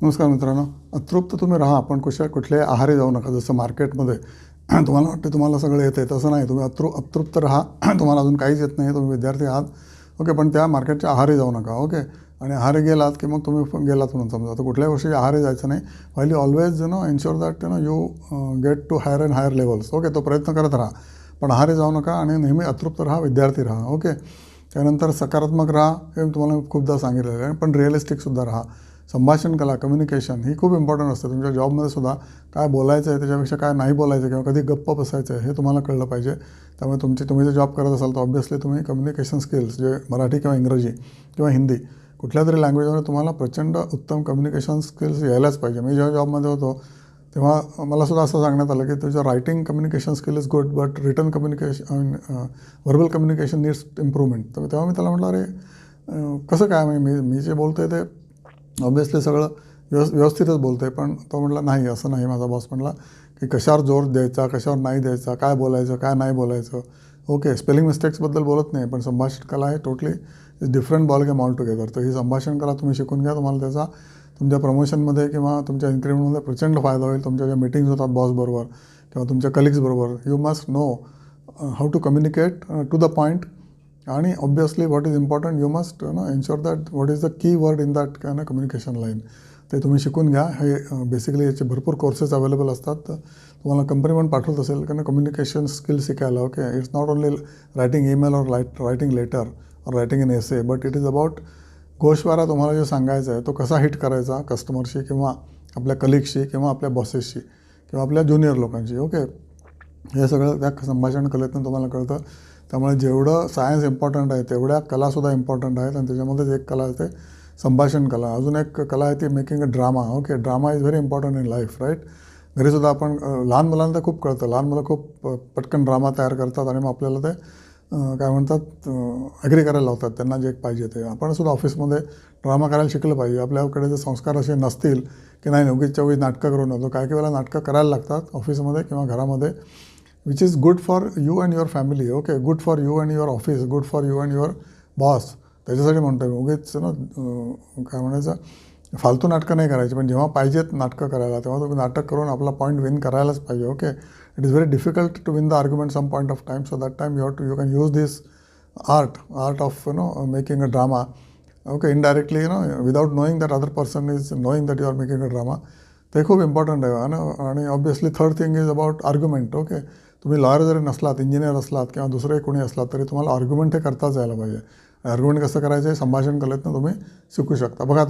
नमस्कार मित्रांनो. अतृप्त तुम्ही राहा, पण कुठल्याही आहारी जाऊ नका. जसं मार्केटमध्ये तुम्हाला वाटतं तुम्हाला सगळं येतं आहे, तसं नाही. तुम्ही अतृप्त राहा. तुम्हाला अजून काहीच येत नाही, तुम्ही विद्यार्थी आहात, ओके. पण त्या मार्केटच्या आहारी जाऊ नका, ओके. आणि आहारी गेलात की मग तुम्ही गेलात म्हणून समजा. तर कुठल्याही गोष्टी आहारी जायचं नाही. While you always ensure that you get to higher and higher levels, okay. तो प्रयत्न करत राहा, पण आहारी जाऊ नका आणि नेहमी अतृप्त राहा, विद्यार्थी राहा, ओके. त्यानंतर सकारात्मक राहा, हे तुम्हाला खूपदा सांगितलेलं आहे. पण रिअलिस्टिकसुद्धा राहा. संभाषण कला, कम्युनिकेशन ही खूप इम्पॉर्टंट असते. तुमच्या जॉबमध्ये सुद्धा काय बोलायचं आहे, त्याच्यापेक्षा काय नाही बोलायचं किंवा कधी गप्प बसायचं आहे हे तुम्हाला कळलं पाहिजे. त्यामुळे तुम्ही जर जॉब करत असाल तर ऑब्व्हियसली तुम्ही कम्युनिकेशन स्किल्स जे मराठी किंवा इंग्रजी किंवा हिंदी कुठल्या तरी लँग्वेजमध्ये तुम्हाला प्रचंड उत्तम कम्युनिकेशन स्किल्स यायलाच पाहिजे. मी जेव्हा जॉबमध्ये होतो तेव्हा मला सुद्धा असं सांगण्यात आलं की तुझं writing communication skill is good, but written communication verbal communication needs improvement. तर तेव्हा मी त्याला म्हटलं, अरे कसं काय, मी जे बोलतो आहे ते ऑब्व्हियसली सगळं व्यवस्थितच बोलतो आहे. पण तो म्हटला, नाही असं नाही. माझा बॉस म्हटला की कशावर जोर द्यायचा, कशावर नाही द्यायचा, काय बोलायचं काय नाही बोलायचं, ओके. स्पेलिंग मिस्टेक्सबद्दल बोलत नाही, पण संभाषण कला आहे totally different ball game all together. तर ही संभाषण कला तुम्ही शिकून घ्या. तुम्हाला त्याचा तुमच्या प्रमोशनमध्ये किंवा तुमच्या इन्क्रिमेंटमध्ये प्रचंड फायदा होईल. तुमच्या ज्या मीटिंग्स होतात बॉसबरोबर किंवा तुमच्या कलिग्सबरोबर, you must know how to communicate to the point. आणि obviously what is important, you must ensure that what is the key word in that communication line. ते तुम्ही शिकून घ्या. हे बेसिकली याचे भरपूर कोर्सेस अवेलेबल असतात. तुम्हाला कंपनी पण पाठवत असेल कारण कम्युनिकेशन स्किल्स शिकायला, okay. It's not only writing email और रायटिंग लेटर और writing in essay, but it is about गोषवारा. तुम्हाला जे सांगायचं आहे तो कसा हिट करायचा कस्टमरशी किंवा आपल्या कलिगशी किंवा आपल्या बॉसेसशी किंवा आपल्या ज्युनियर लोकांशी, ओके. हे सगळं त्या संभाषण कलेतून तुम्हाला कळतं. त्यामुळे जेवढं सायन्स इम्पॉर्टंट आहे तेवढ्या कलासुद्धा इम्पॉर्टंट आहेत. आणि त्याच्यामध्येच एक कला आहे ते संभाषण कला. अजून एक कला आहे ती making a drama, okay. Drama is very important in life, right. घरीसुद्धा आपण लहान मुलांना तर खूप कळतं. लहान मुलं खूप पटकन ड्रामा तयार करतात आणि मग आपल्याला ते काय म्हणतात ॲग्री करायला लावतात त्यांना जे पाहिजे ते. आपण सुद्धा ऑफिसमध्ये ड्रामा करायला शिकलं पाहिजे. आपल्याकडे जर संस्कार असे नसतील की नाही उगीचच्या उगीच नाटकं करून येतो, काही वेळेला नाटकं करायला लागतात ऑफिसमध्ये किंवा घरामध्ये, which is good for you and your family, okay. Good for you and your office, good for you and your boss. त्याच्यासाठी म्हणतो मी. उगीच काय म्हणायचं फालतू नाटकं नाही करायची. पण जेव्हा पाहिजेत नाटकं करायला तेव्हा तुम्ही नाटक करून आपला पॉईंट विन करायलाच पाहिजे, okay. It is very difficult to win the argument some point of time. So that time you can use this art of making a drama, okay. Indirectly without knowing that other person is knowing that you are making a drama. ते खूप important आहे. आणि obviously third thing is about argument, okay. तुम्ही lawyer जरी नसलात, engineer असलात किंवा दुसरे कोणी असलात तरी तुम्हाला आर्ग्युमेंट हे करताच यायला पाहिजे. आर्ग्युमेंट कसं करायचं आहे संभाषण कलेतनं तुम्ही शिकू शकता. बघा